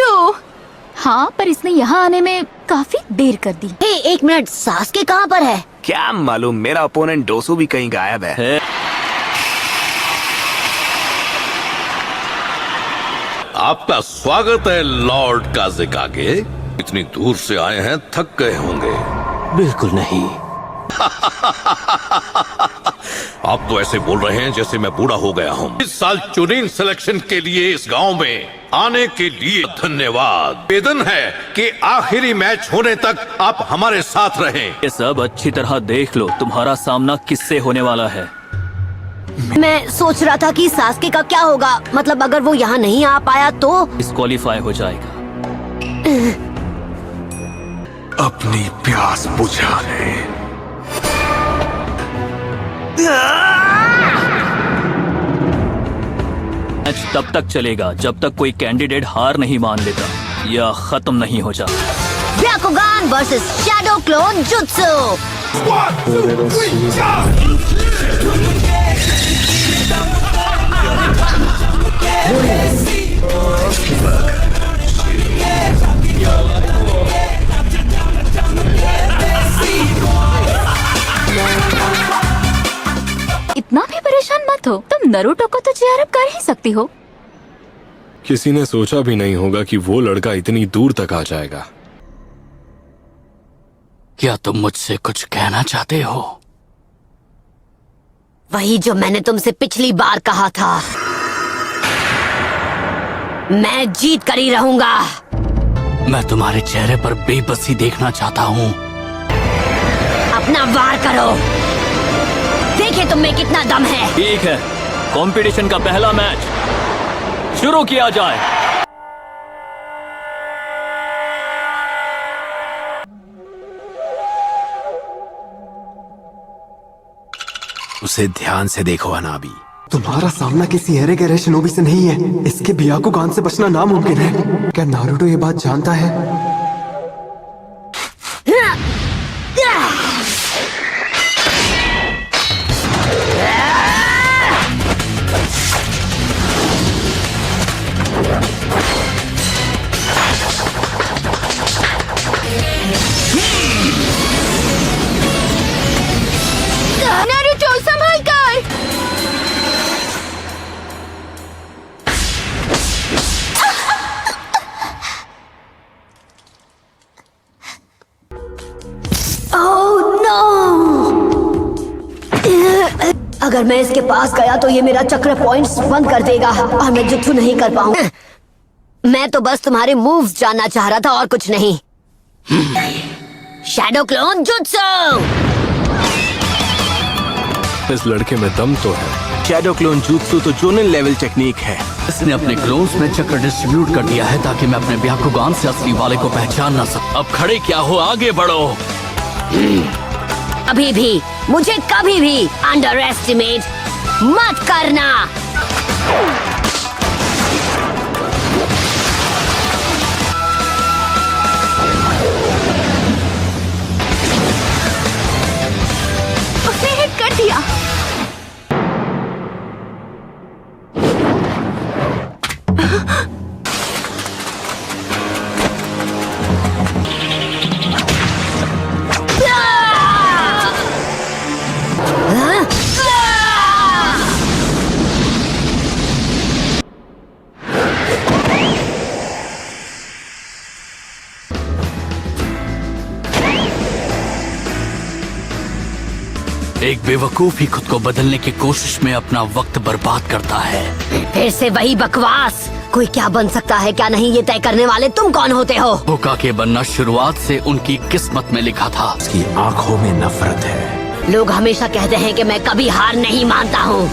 Jutsu. हाँ, पर इसने यहाँ आने में काफी देर कर दी। हे, एक मिनट, सासके कहाँ पर है? क्या मालूम, मेरा ओपोनेंट डोसू भी कहीं गायब है। आपका स्वागत है लॉर्ड काज़ेकागे। इतनी दूर से आए हैं, थक गए होंगे। बिल्कुल नहीं। आप तो ऐसे बोल रहे हैं जैसे मैं बूढ़ा हो गया हूँ। इस साल चुनिंग सिलेक्शन के लिए इस गांव में आने के लिए धन्यवाद। निवेदन है कि आखिरी मैच होने तक आप हमारे साथ रहें। ये सब अच्छी तरह देख लो, तुम्हारा सामना किससे होने वाला है। मैं सोच रहा था कि सासके का क्या होगा, मतलब अगर वो यहाँ नहीं आ पाया तो डिस्क्वालीफाई हो जाएगा। अपनी प्यास बुझा ले। मैच तब तक चलेगा जब तक कोई कैंडिडेट हार नहीं मान लेता या खत्म नहीं हो जाता। ब्याकुगान वर्सेस शैडो क्लोन जुत्सु। इतना भी परेशान मत हो, तुम नरूटो को तो चेयर अप कर ही सकती हो। किसी ने सोचा भी नहीं होगा कि वो लड़का इतनी दूर तक आ जाएगा। क्या तुम मुझसे कुछ कहना चाहते हो? वही जो मैंने तुमसे पिछली बार कहा था। मैं जीत कर ही रहूंगा। मैं तुम्हारे चेहरे पर बेबसी देखना चाहता हूँ। अपना वार करो, देखे तुम में कितना दम है। ठीक है, कंपटीशन का पहला मैच शुरू किया जाए। उसे ध्यान से देखो अनाबी। तुम्हारा सामना किसी एरे गहरे शिनोबी से नहीं है। इसके ब्याकुगान से बचना नामुमकिन है। क्या नारुतो ये बात जानता है? नारुतो संभाल कर। Oh no! अगर मैं इसके पास गया तो ये मेरा चक्र पॉइंट्स बंद कर देगा और मैं जुत्सु नहीं कर पाऊंगा। मैं तो बस तुम्हारे मूव्स जानना चाह रहा था और कुछ नहीं। Shadow clone jutsu. इस लड़के में दम तो है। शैडो क्लोन जुत्सु तो जोनिन लेवल टेक्निक है। इसने अपने क्लोन्स में चक्र डिस्ट्रीब्यूट कर दिया है ताकि मैं अपने ब्याकुगान से असली वाले को पहचान ना सकूं। अब खड़े क्या हो, आगे बढ़ो। अभी भी मुझे कभी भी अंडर एस्टिमेट मत करना। उसने हिट कर दिया। एक बेवकूफ ही खुद को बदलने की कोशिश में अपना वक्त बर्बाद करता है। फिर से वही बकवास। कोई क्या बन सकता है क्या नहीं, ये तय करने वाले तुम कौन होते हो? होकागे बनना शुरुआत से उनकी किस्मत में लिखा था। उसकी आंखों में नफरत है। लोग हमेशा कहते हैं कि मैं कभी हार नहीं मानता हूँ।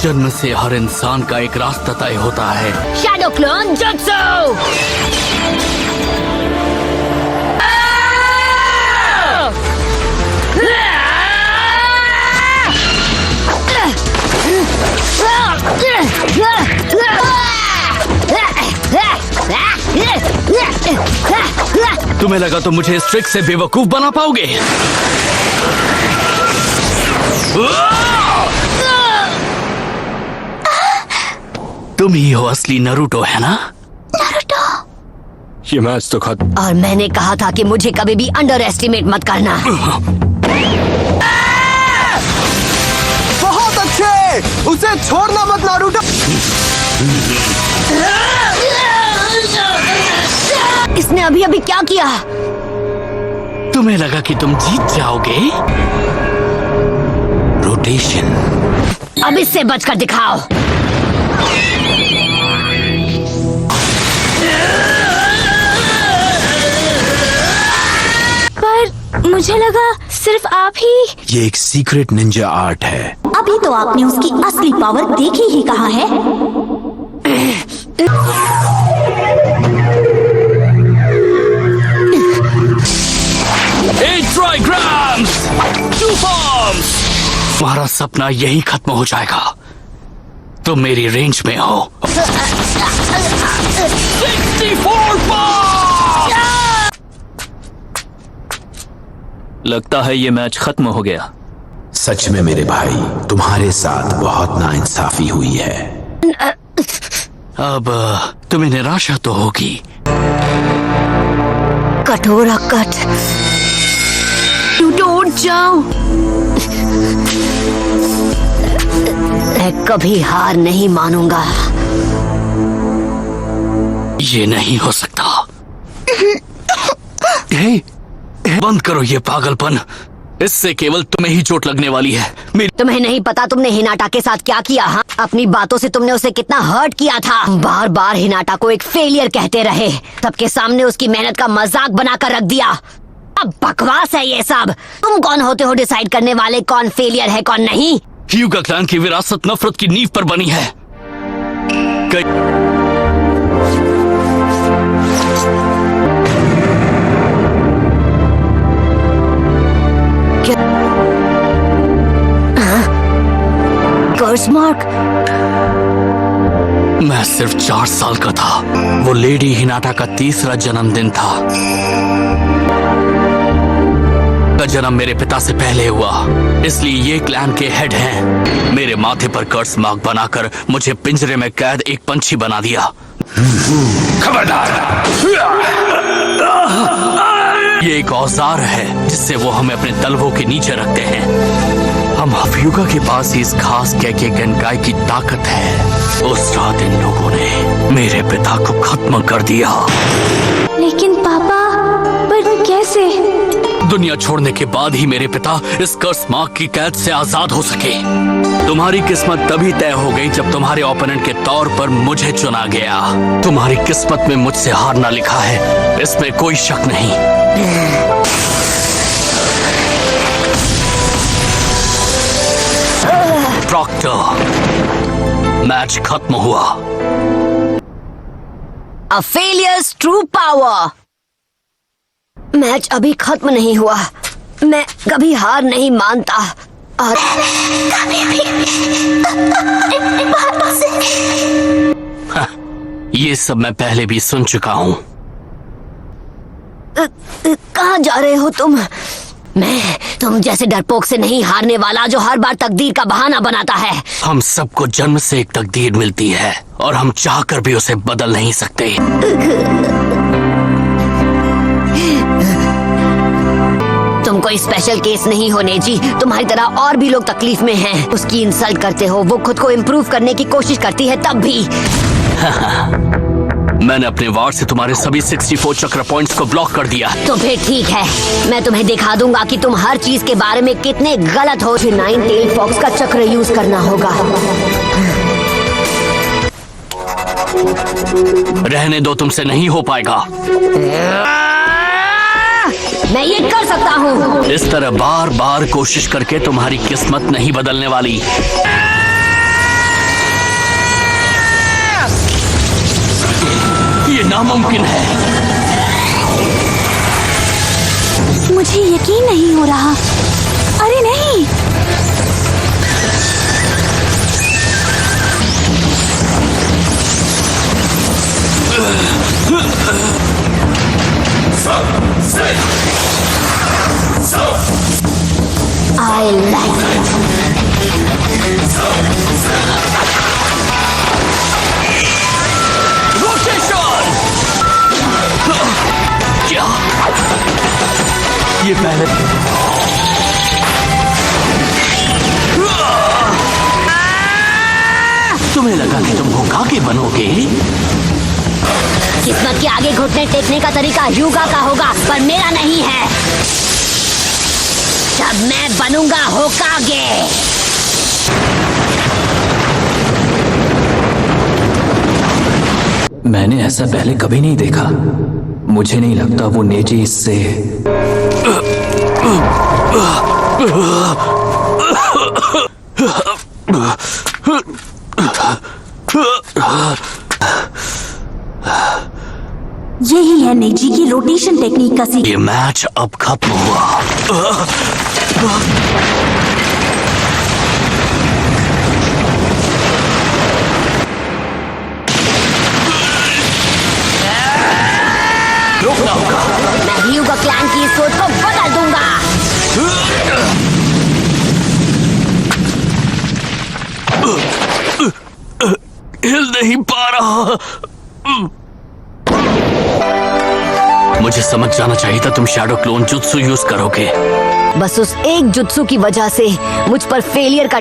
जन्म से हर इंसान का एक रास्ता तय होता है। Shadow clone jutsu. तुम्हें लगा तो मुझे इस ट्रिक से बेवकूफ बना पाओगे? तुम ही हो असली नरूटो, है ना? नारुतो, ये मैच तो खत्म। और मैंने कहा था कि मुझे कभी भी अंडर एस्टिमेट मत करना। बहुत अच्छे, उसे छोड़ना मत नारुतो। इसने अभी अभी क्या किया? तुम्हें लगा कि तुम जीत जाओगे? रोटेशन। अब इससे बचकर दिखाओ। पर मुझे लगा सिर्फ आप ही। ये एक सीक्रेट निंजा आर्ट है। अभी तो आपने उसकी असली पावर देखी ही कहाँ है। ट्राइग्राम्स, 2 फॉर्म्स। तुम्हारा सपना यही खत्म हो जाएगा। तुम मेरी रेंज में हो। 64 फॉर्म्स। लगता है ये मैच खत्म हो गया। सच में मेरे भाई, तुम्हारे साथ बहुत नाइंसाफी हुई है। अब तुम्हें निराशा तो होगी। कठोरा कट, टूट जाओ। मैं कभी हार नहीं मानूंगा। ये नहीं हो सकता। हे, बंद करो ये पागलपन। इससे केवल तुम्हें ही चोट लगने वाली है। तुम्हें नहीं पता तुमने हिनाटा के साथ क्या किया? हाँ, अपनी बातों से तुमने उसे कितना हर्ट किया था। बार बार हिनाटा को एक फेलियर कहते रहे, सबके सामने उसकी मेहनत का मजाक बनाकर रख दिया। अब बकवास है ये सब। तुम कौन होते हो डिसाइड करने वाले कौन फेलियर है कौन नहीं? ह्यूगा क्लैन की विरासत नफरत की नींव पर बनी है। कर्स मार्क। मैं सिर्फ 4 साल का था। वो लेडी हिनाटा का 3रा जन्मदिन था। का जन्म मेरे पिता से पहले हुआ, इसलिए ये क्लैन के हेड हैं। मेरे माथे पर कर्स मार्क बनाकर मुझे पिंजरे में कैद एक पंछी बना दिया। खबरदार! ये एक औजार है जिससे वो हमें अपने तलवों के नीचे रखते हैं। हम हफ्यूगा के पास ही इस खास कैके गनकाई की ताकत है। उस रात इन लोगों ने मेरे पिता को खत्म कर दिया। लेकिन पापा, पर कैसे? दुनिया छोड़ने के बाद ही मेरे पिता इस कर्स मार्क की कैद से आजाद हो सके। तुम्हारी किस्मत तभी तय हो गई जब तुम्हारे ओपोनेंट के तौर पर मुझे चुना गया। तुम्हारी किस्मत में मुझसे हारना लिखा है, इसमें कोई शक नहीं। प्रॉक्टर, मैच खत्म हुआ। A failures true power। Match अभी खत्म नहीं हुआ। मैं कभी हार नहीं मानता और कभी भी ये सब मैं पहले भी सुन चुका हूँ। कहाँ जा रहे हो तुम? मैं तुम जैसे डरपोक से नहीं हारने वाला जो हर बार तकदीर का बहाना बनाता है। हम सबको जन्म से एक तकदीर मिलती है और हम चाहकर भी उसे बदल नहीं सकते। तुम कोई स्पेशल केस नहीं हो नेजी। तुम्हारी तरह और भी लोग तकलीफ में हैं। उसकी इंसल्ट करते हो, वो खुद को इम्प्रूव करने की कोशिश करती है तब भी। मैंने अपने वार से तुम्हारे सभी 64 चक्र पॉइंट्स को ब्लॉक कर दिया। तो फिर ठीक है, मैं तुम्हें दिखा दूंगा कि तुम हर चीज के बारे में कितने गलत हो। 9 टेल फॉक्स का चक्र यूज करना होगा। रहने दो, तुमसे नहीं हो पाएगा। मैं ये कर सकता हूँ। इस तरह बार बार कोशिश करके तुम्हारी किस्मत नहीं बदलने वाली। ये नामुमकिन है। मुझे यकीन नहीं हो रहा। अरे नहीं, I like रोटेशन! किया। ये पहले तुम्हें लगा कि तुम होकागे बनोगे? किस्मत के आगे घुटने टेकने का तरीका ह्यूगा का होगा, पर मेरा नहीं है। जब मैं बनूंगा होकागे। मैंने ऐसा पहले कभी नहीं देखा। मुझे नहीं लगता वो नेजी इससे यही है नेजी की रोटेशन टेक्निक का ये मैच अब खत्म हुआ। रोकना होगा। मैं ह्यूगा क्लैन की इस सोच को बदल दूंगा। हिल नहीं पा रहा। मुझे समझ जाना चाहिए था तुम शैडो क्लोन जुत्सु यूज करोगे। बस उस एक जुत्सु की वजह से मुझ पर फेलियर का